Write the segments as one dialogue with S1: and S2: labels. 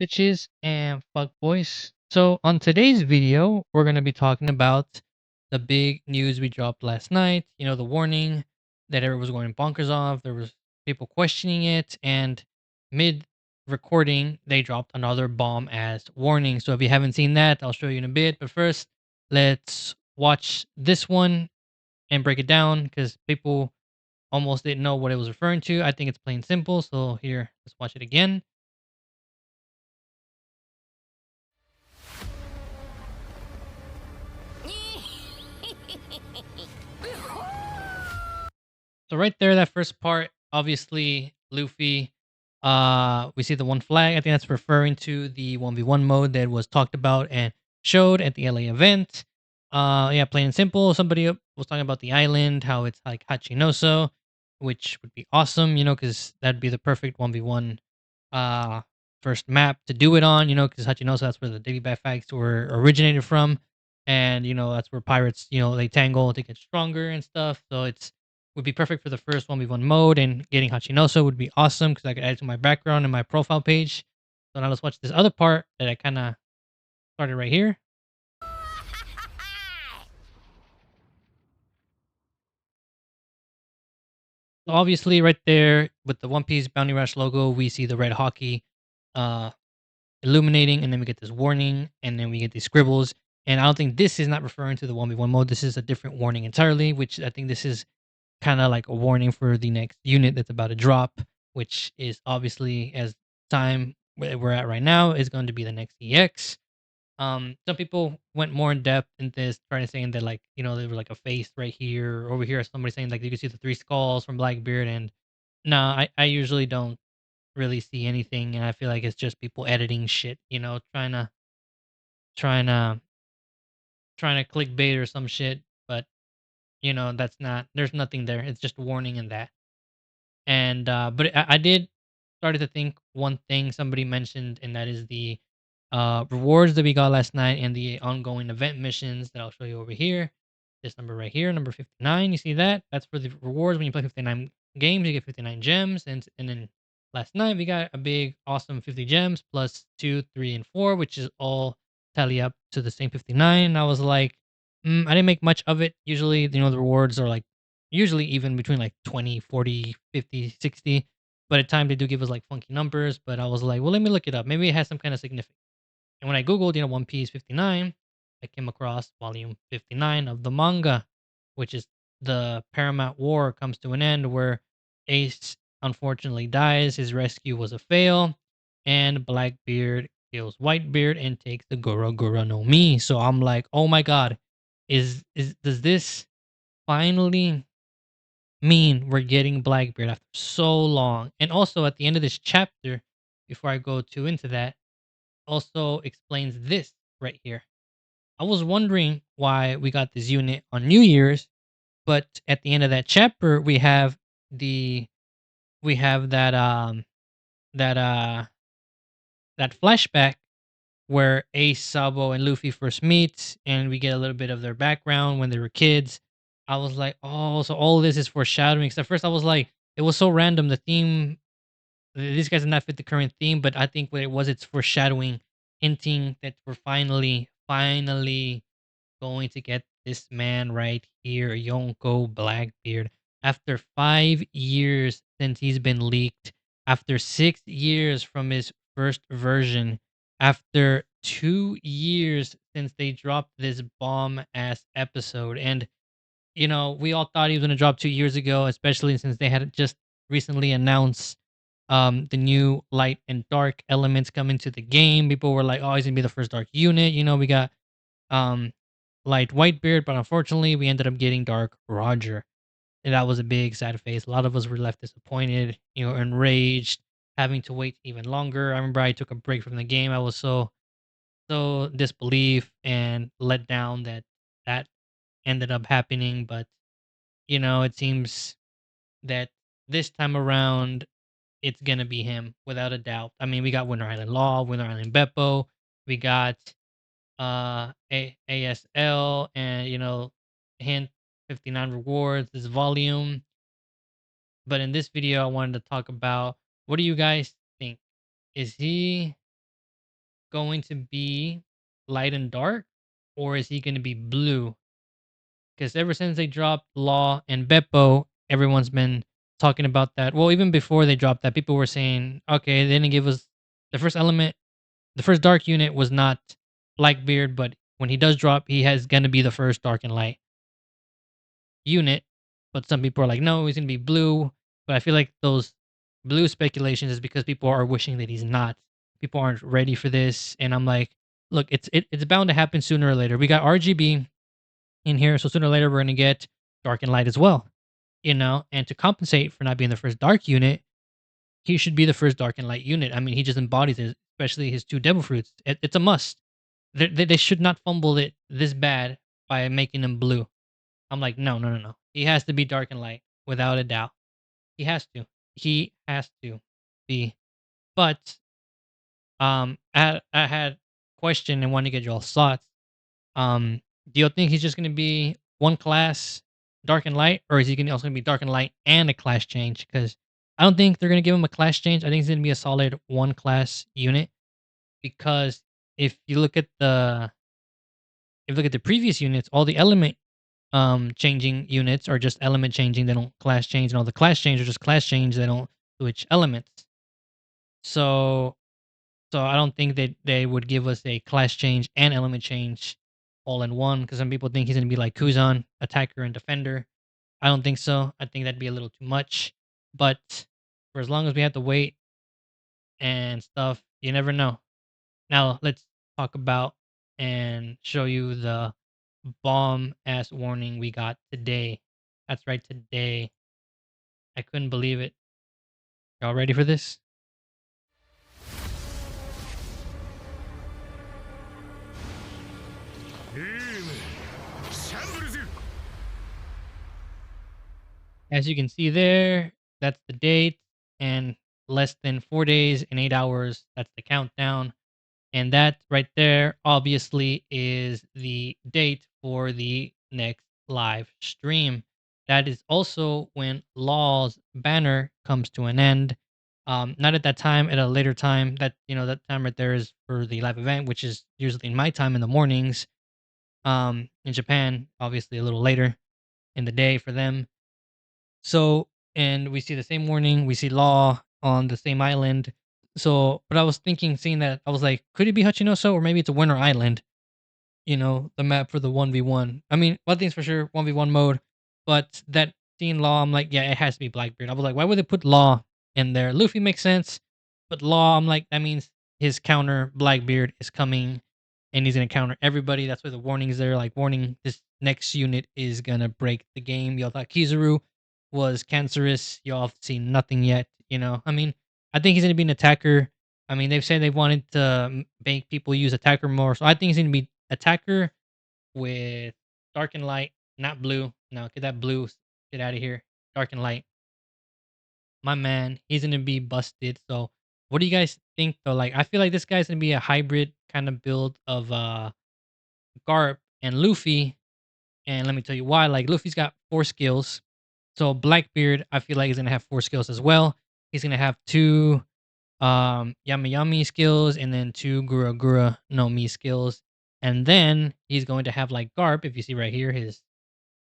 S1: bitches and fuck boys. So on today's video, we're gonna be talking about the big news we dropped last night. The warning that everyone was going bonkers off. There was people questioning it, and mid recording, they dropped another bomb as warning. So if you haven't seen that, I'll show you in a bit. But first, let's watch this one and break it down because people almost didn't know what it was referring to. I think it's plain simple. So here, let's watch it again. So right there, that first part, obviously Luffy. We see the one flag. I think that's referring to the 1v1 mode that was talked about and showed at the LA event. Yeah, plain and simple. Somebody was talking about the island, how it's like Hachinoso, which would be awesome, because that'd be the perfect 1v1 uh first map to do it on, because Hachinoso, that's where the Davy Bat facts were originated from. And that's where pirates, they tangle to get stronger and stuff. So it's would be perfect for the first 1v1 mode, and getting Hachinoso would be awesome because I could add it to my background and my profile page. So now let's watch this other part that I kind of started right here. So obviously, right there with the One Piece Bounty Rush logo, we see the red hockey uh, illuminating, and then we get this warning, and then we get these scribbles. And I don't think this is not referring to the 1v1 mode. This is a different warning entirely, which I think this is kind of like a warning for the next unit that's about to drop, which is obviously, as time where we're at right now, is going to be the next EX. Some people went more in depth in this, trying to saying that, like, there was like a face right here, over here. Somebody saying like you can see the three skulls from Blackbeard, and no, I usually don't really see anything, and I feel like it's just people editing shit, trying to trying to clickbait or some shit, but that's not. There's nothing there. It's just a warning in that. And but I did started to think one thing somebody mentioned, and that is the rewards that we got last night and the ongoing event missions that I'll show you over here. This number right here, number 59. You see that? That's for the rewards. When you play 59 games, you get 59 gems. And then last night we got a big, awesome 50 gems plus 2, 3, and 4, which is all tally up to the same 59. And I was like, I didn't make much of it. Usually, the rewards are like usually even between like 20, 40, 50, 60. But at times they do give us like funky numbers. But I was like, well, let me look it up. Maybe it has some kind of significance. And when I Googled, One Piece 59, I came across volume 59 of the manga, which is the Paramount War comes to an end where Ace unfortunately dies. His rescue was a fail. And Blackbeard kills Whitebeard and takes the Goro Goro no Mi. So I'm like, oh my god, does this finally mean we're getting Blackbeard after so long? And also at the end of this chapter, before I go too into that, also explains this right here. I was wondering why we got this unit on New Year's, but at the end of that chapter, the we have that that flashback where Ace, Sabo, and Luffy first meet, and we get a little bit of their background when they were kids. I was like, oh, so all this is foreshadowing. Because at first I was like, it was so random. The theme, these guys did not fit the current theme, but I think what it was, it's foreshadowing, hinting that we're finally going to get this man right here, Yonko Blackbeard. After 5 years since he's been leaked, after 6 years from his first version, after 2 years since they dropped this bomb ass episode. And, we all thought he was going to drop 2 years ago, especially since they had just recently announced the new light and dark elements coming to the game. People were like, oh, he's going to be the first dark unit. We got um light Whitebeard, but unfortunately we ended up getting Dark Roger. And that was a big sad face. A lot of us were left disappointed, enraged, having to wait even longer. I remember I took a break from the game. I was so disbelief and let down that that ended up happening. But it seems that this time around it's gonna be him without a doubt. I mean, we got Winter Island Law, Winter Island Beppo, we got ASL, and hint 59 rewards, this volume. But in this video I wanted to talk about, what do you guys think? Is he going to be light and dark, or is he going to be blue? Because ever since they dropped Law and Beppo, everyone's been talking about that. Well, even before they dropped that, people were saying, okay, they didn't give us the first element. The first dark unit was not Blackbeard, but when he does drop, he has going to be the first dark and light unit. But some people are like, no, he's going to be blue. But I feel like those blue speculations is because people are wishing that he's not. People aren't ready for this, and I'm like, look, it's bound to happen sooner or later. We got RGB in here, so sooner or later we're going to get dark and light as well. And to compensate for not being the first dark unit, he should be the first dark and light unit. I mean, he just embodies it, especially his two devil fruits. It's a must. They should not fumble it this bad by making him blue. I'm like, no, no, no, no. He has to be dark and light without a doubt. He has to. He has to be. But I had question and want to get your thoughts. Do you think he's just going to be one class, dark and light, or is he also going to be dark and light and a class change? Because I don't think they're going to give him a class change. I think he's going to be a solid one class unit. Because if you look at the previous units, all the element changing units are just element changing. They don't class change, and all the class change are just class change. They don't switch elements. So So I don't think that they would give us a class change and element change all in one because some people think he's going to be like Kuzan, attacker and defender. I don't think so. I think that'd be a little too much. But for as long as we have to wait and stuff, you never know. Now let's talk about and show you the bomb ass warning we got today. That's right, today. I couldn't believe it. Y'all ready for this? As you can see there, that's the date, and less than 4 days and 8 hours, that's the countdown. And that right there obviously is the date for the next live stream. That is also when Law's banner comes to an end. Not at that time, at a later time. That time right there is for the live event, which is usually in my time in the mornings. In Japan, obviously a little later in the day for them. So, and we see the same warning, we see Law on the same island. So, but I was thinking, seeing that, I was like, could it be Hachinoso or maybe it's a Winter Island? The map for the 1v1. I mean, one thing's for sure, 1v1 mode, but that seeing Law, I'm like, yeah, it has to be Blackbeard. I was like, why would they put Law in there? Luffy makes sense, but Law, I'm like, that means his counter, Blackbeard, is coming and he's going to counter everybody. That's why the warning's there, like, warning, this next unit is going to break the game. Y'all thought Kizaru was cancerous. Y'all have seen nothing yet, I mean, I think he's going to be an attacker. I mean, they've said they wanted to make people use attacker more, so I think he's going to be attacker with dark and light, not blue. No, get that blue shit out of here. Dark and light. My man, he's gonna be busted. So what do you guys think though? Like I feel like this guy's gonna be a hybrid kind of build of Garp and Luffy. And let me tell you why. Like Luffy's got 4 skills. So Blackbeard, I feel like he's gonna have 4 skills as well. He's gonna have 2 Yami Yami skills and then 2 Gura Gura no Mi skills. And then he's going to have like Garp, if you see right here, his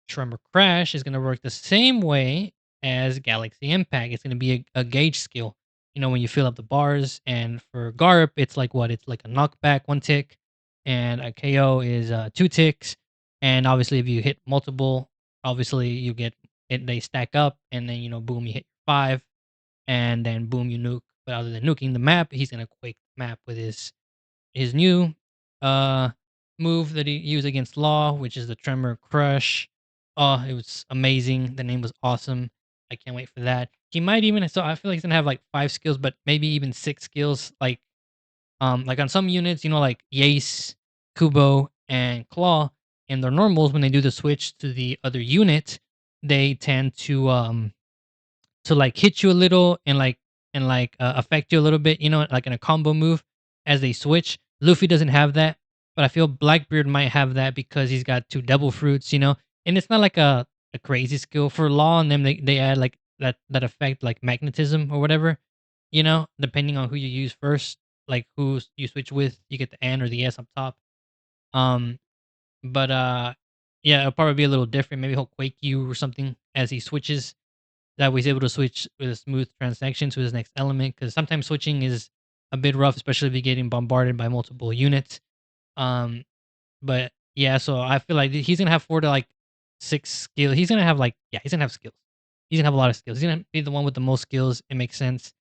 S1: Tremor Crash is going to work the same way as Galaxy Impact. It's going to be a gauge skill. When you fill up the bars, and for Garp, it's like what? It's like a knockback 1 tick, and a KO is 2 ticks. And obviously, if you hit multiple, obviously you get it. They stack up, and then boom, you hit 5, and then boom, you nuke. But other than nuking the map, he's gonna quake the map with his new uh move that he used against Law, which is the Tremor Crush. Oh, it was amazing. The name was awesome. I can't wait for that. He might even so I feel like he's gonna have like 5 skills, but maybe even 6 skills. Like on some units, like Yace, Kubo, and Claw, and their normals when they do the switch to the other unit, they tend to like hit you a little and affect you a little bit, like in a combo move as they switch. Luffy doesn't have that, but I feel Blackbeard might have that because he's got 2 devil fruits. And it's not like a crazy skill for Law and them. They add like that effect like magnetism or whatever, depending on who you use first. like who you switch with. You get the N or the S up top. Um, but yeah, it'll probably be a little different. Maybe he'll quake you or something as he switches. That way he's able to switch with a smooth transaction to his next element. Because sometimes switching is a bit rough, especially if you're getting bombarded by multiple units. Um, but yeah, so I feel like he's gonna have 4 to 6 skills. He's gonna have he's gonna have skills. He's gonna have a lot of skills. He's gonna be the one with the most skills. It makes sense.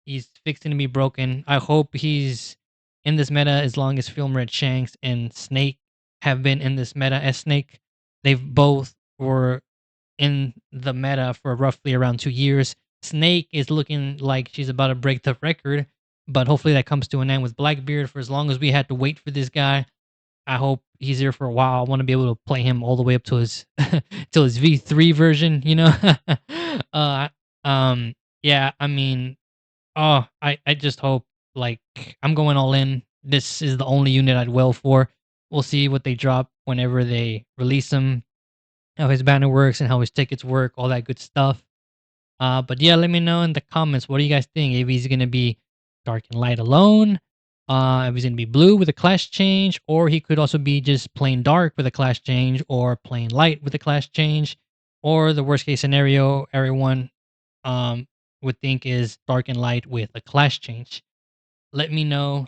S1: He's fixing to be broken. I hope he's in this meta as long as Film Red Shanks and Snake have been in this meta as Snake. They've both were in the meta for roughly around 2 years. Snake is looking like she's about to break the record, but hopefully that comes to an end with Blackbeard. For as long as we had to wait for this guy, I hope he's here for a while. I want to be able to play him all the way up to his till his V3 version, you know. uh yeah, I mean, oh, I just hope, like, I'm going all in. This is the only unit I'd well for. We'll see what they drop whenever they release him, how his banner works and how his tickets work, all that good stuff. But yeah, let me know in the comments, what do you guys think? If he's gonna be dark and light alone, if he's gonna be blue with a class change, or he could also be just plain dark with a class change, or plain light with a class change, or the worst case scenario everyone would think is dark and light with a class change. Let me know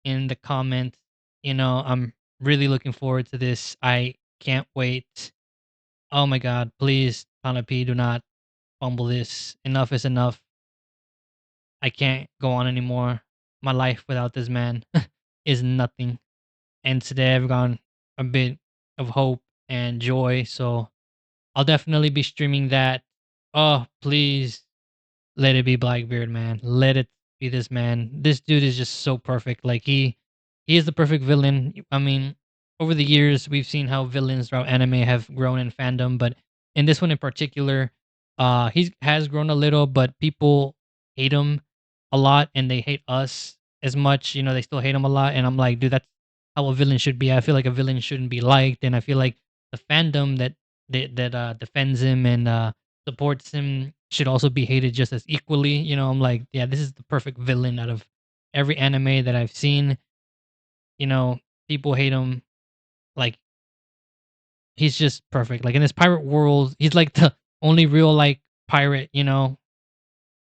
S1: in the comments. I'm really looking forward to this. I can't wait. Oh my god, please, Pana P, do not fumble this. Enough is enough. I can't go on anymore. My life without this man is nothing. And today I've gone a bit of hope and joy. So I'll definitely be streaming that. Oh, please let it be Blackbeard, man. Let it be this man. This dude is just so perfect. Like he is the perfect villain. I mean, over the years we've seen how villains throughout anime have grown in fandom, but in this one in particular, he has grown a little, but people hate him a lot and they hate us as much. They still hate him a lot. And I'm like, dude, that's how a villain should be. I feel like a villain shouldn't be liked, and I feel like the fandom that defends him and supports him should also be hated just as equally. I'm like, yeah, this is the perfect villain out of every anime that I've seen. You know, people hate him. Like, he's just perfect. Like in this pirate world, he's like the only real like pirate,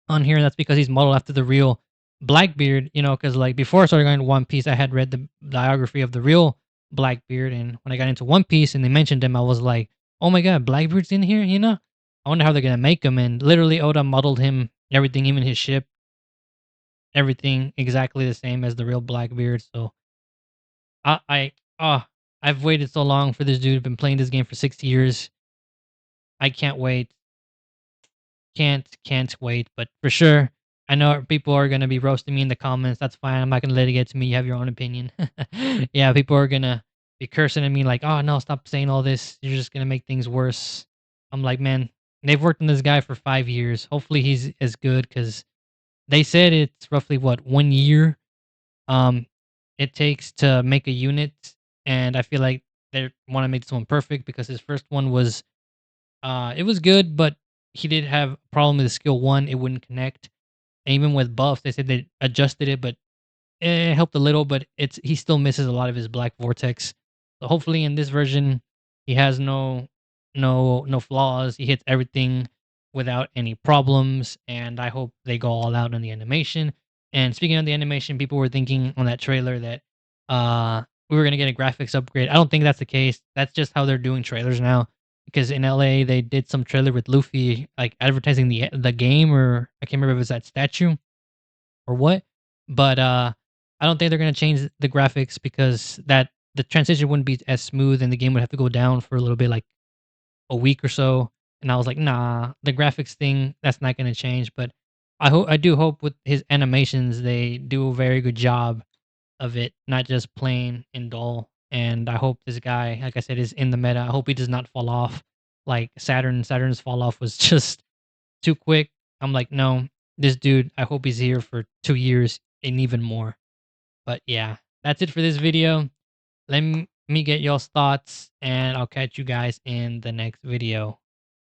S1: on here. That's because he's modeled after the real Blackbeard, because like before I started going to One Piece, I had read the biography of the real Blackbeard, and when I got into One Piece and they mentioned him, I was like, oh my god, Blackbeard's in here, I wonder how they're gonna make him. And literally Oda modeled him, everything, even his ship, everything exactly the same as the real Blackbeard. So I I've waited so long for this dude. Been playing this game for 6 years. I can't wait. Can't wait. But for sure, I know people are gonna be roasting me in the comments. That's fine. I'm not gonna let it get to me. You have your own opinion. Yeah, people are gonna be cursing at me like, "Oh no, stop saying all this. You're just gonna make things worse." I'm like, man, they've worked on this guy for 5 years. Hopefully, he's as good because they said it's roughly what 1 year um it takes to make a unit, and I feel like they want to make this one perfect because his first one was it was good, but he did have a problem with the skill one. It wouldn't connect. And even with buffs, they said they adjusted it, but it helped a little. But he still misses a lot of his black vortex. So hopefully in this version, he has no flaws. He hits everything without any problems, and I hope they go all out on the animation. And speaking of the animation, people were thinking on that trailer that we were gonna get a graphics upgrade. I don't think that's the case. That's just how they're doing trailers now. Because in LA they did some trailer with Luffy like advertising the game, or I can't remember if it was that statue or what. But I don't think they're gonna change the graphics because that the transition wouldn't be as smooth and the game would have to go down for a little bit, like a week or so. And I was like, nah, the graphics thing, that's not gonna change. But I do hope with his animations they do a very good job of it, not just plain and dull. And I hope this guy, like I said, is in the meta. I hope he does not fall off like Saturn. Saturn's fall off was just too quick. I'm like, no, this dude, I hope he's here for 2 years and even more. But yeah, that's it for this video. Let me get y'all's thoughts, and I'll catch you guys in the next video.